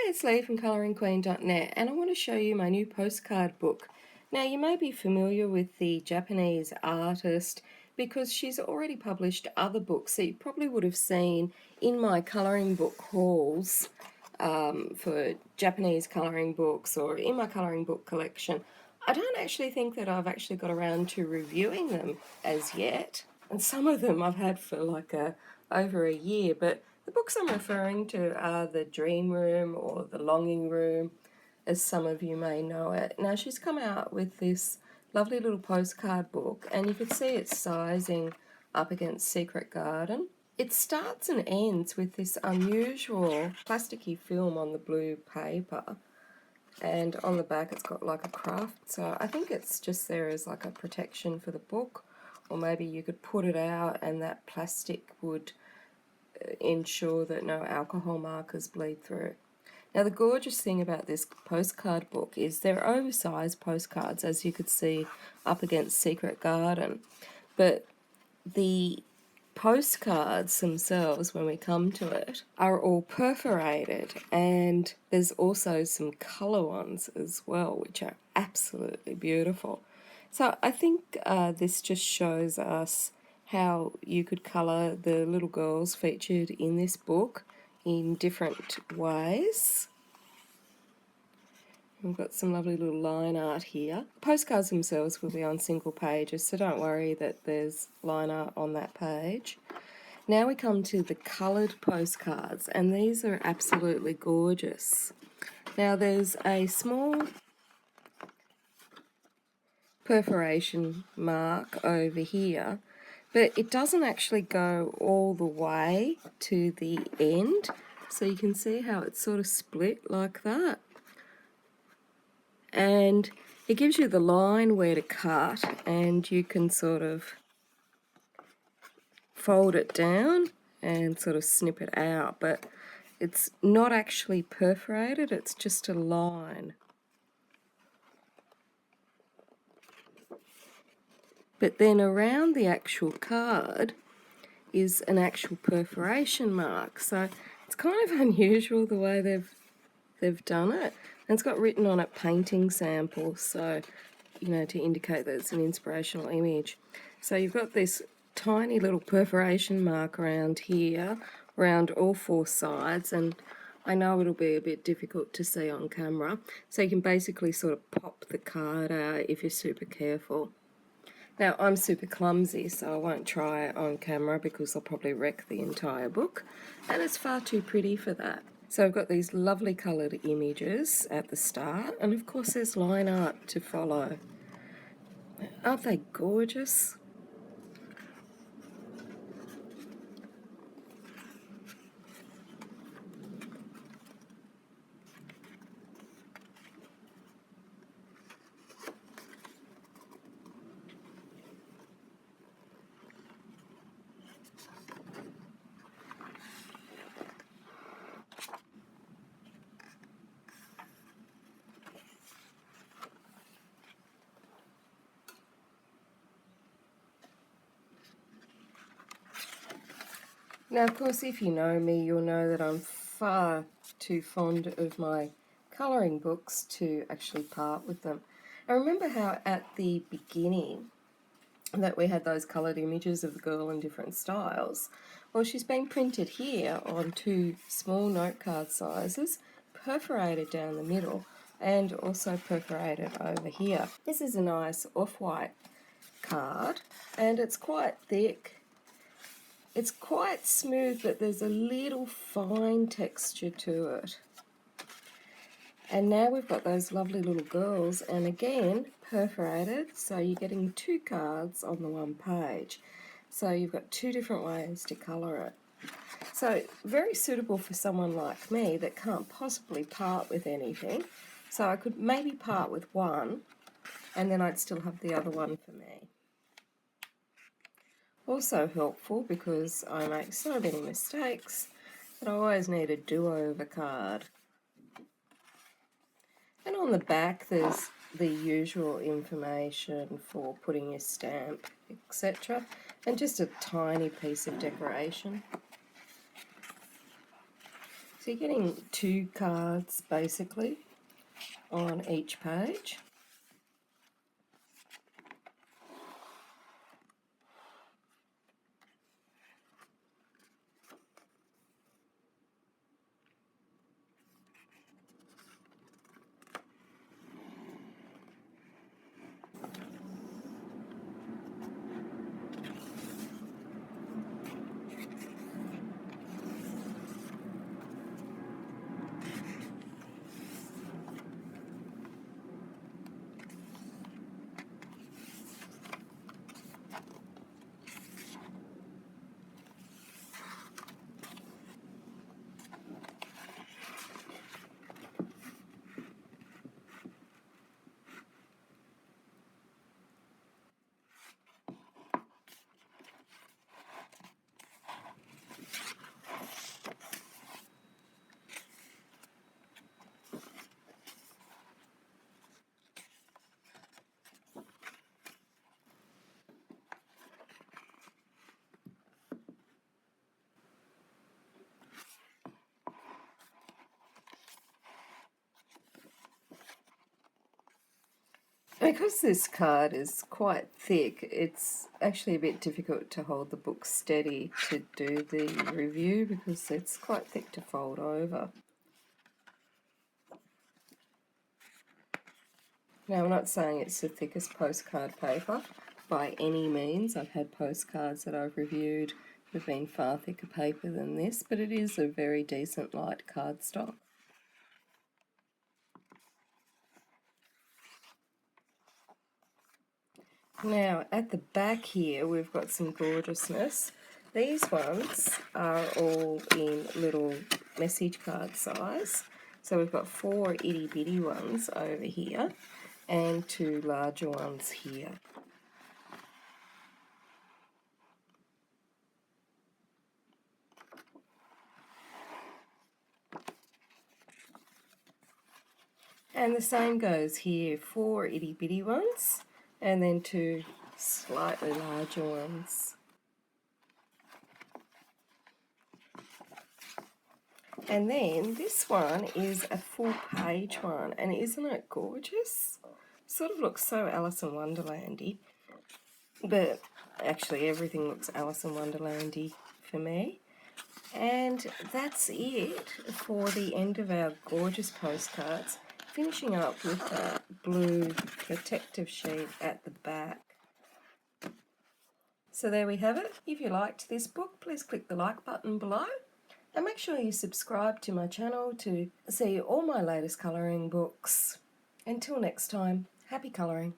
it's Lee from ColouringQueen.net, and I want to show you my new postcard book. Now, you may be familiar with the Japanese artist because she's already published other books that you probably would have seen in my colouring book hauls for Japanese colouring books or in my colouring book collection. I don't actually think that I've actually got around to reviewing them as yet, and some of them I've had for like over a year, but the books I'm referring to are The Dream Room or The Longing Room, as some of you may know it. Now, she's come out with this lovely little postcard book, and you can see its sizing up against Secret Garden. It starts and ends with this unusual plasticky film on the blue paper, and on the back it's got like a craft, so I think it's just there as like a protection for the book, or maybe you could put it out and that plastic would ensure that no alcohol markers bleed through. Now, the gorgeous thing about this postcard book is they're oversized postcards, as you could see up against Secret Garden, but the postcards themselves, when we come to it, are all perforated, and there's also some colour ones as well, which are absolutely beautiful. So I think this just shows us how you could colour the little girls featured in this book in different ways. We've got some lovely little line art here. Postcards themselves will be on single pages, so don't worry that there's line art on that page. Now we come to the coloured postcards, and these are absolutely gorgeous. Now, there's a small perforation mark over here, but it doesn't actually go all the way to the end, so you can see how it's sort of split like that, and it gives you the line where to cut, and you can sort of fold it down and sort of snip it out, but it's not actually perforated, it's just a line. But then around the actual card is an actual perforation mark. So it's kind of unusual the way they've done it. And it's got written on it painting sample, so to indicate that it's an inspirational image. So you've got this tiny little perforation mark around here, around all four sides, and I know it'll be a bit difficult to see on camera. So you can basically sort of pop the card out if you're super careful. Now, I'm super clumsy, so I won't try it on camera because I'll probably wreck the entire book, and it's far too pretty for that. So I've got these lovely coloured images at the start, and of course there's line art to follow. Aren't they gorgeous? Now, of course, if you know me, you'll know that I'm far too fond of my colouring books to actually part with them. I remember how at the beginning that we had those coloured images of the girl in different styles. Well, she's been printed here on two small note card sizes, perforated down the middle, and also perforated over here. This is a nice off-white card, and it's quite thick. It's quite smooth, but there's a little fine texture to it. And now we've got those lovely little girls, and again, perforated, so you're getting two cards on the one page. So you've got two different ways to colour it. So very suitable for someone like me that can't possibly part with anything. So I could maybe part with one, and then I'd still have the other one for me. Also helpful because I make so many mistakes that I always need a do-over card. And on the back there's the usual information for putting your stamp, etc. And just a tiny piece of decoration. So So you're getting 2 cards basically on each page. Because this card is quite thick, it's actually a bit difficult to hold the book steady to do the review because it's quite thick to fold over. Now, I'm not saying it's the thickest postcard paper by any means. I've had postcards that I've reviewed that have been far thicker paper than this, but it is a very decent light cardstock. Now, at the back here, we've got some gorgeousness. These ones are all in little message card size. So we've got 4 itty bitty ones over here and 2 larger ones here. And the same goes here, 4 itty bitty ones and then 2 slightly larger ones. And then this one is a full page one, and isn't it gorgeous? Sort of looks so Alice in Wonderlandy, but actually everything looks Alice in Wonderlandy for me. And that's it for the end of our gorgeous postcards, finishing up with that blue protective sheet at the back. So there we have it. If you liked this book, please click the like button below. And make sure you subscribe to my channel to see all my latest colouring books. Until next time, happy colouring.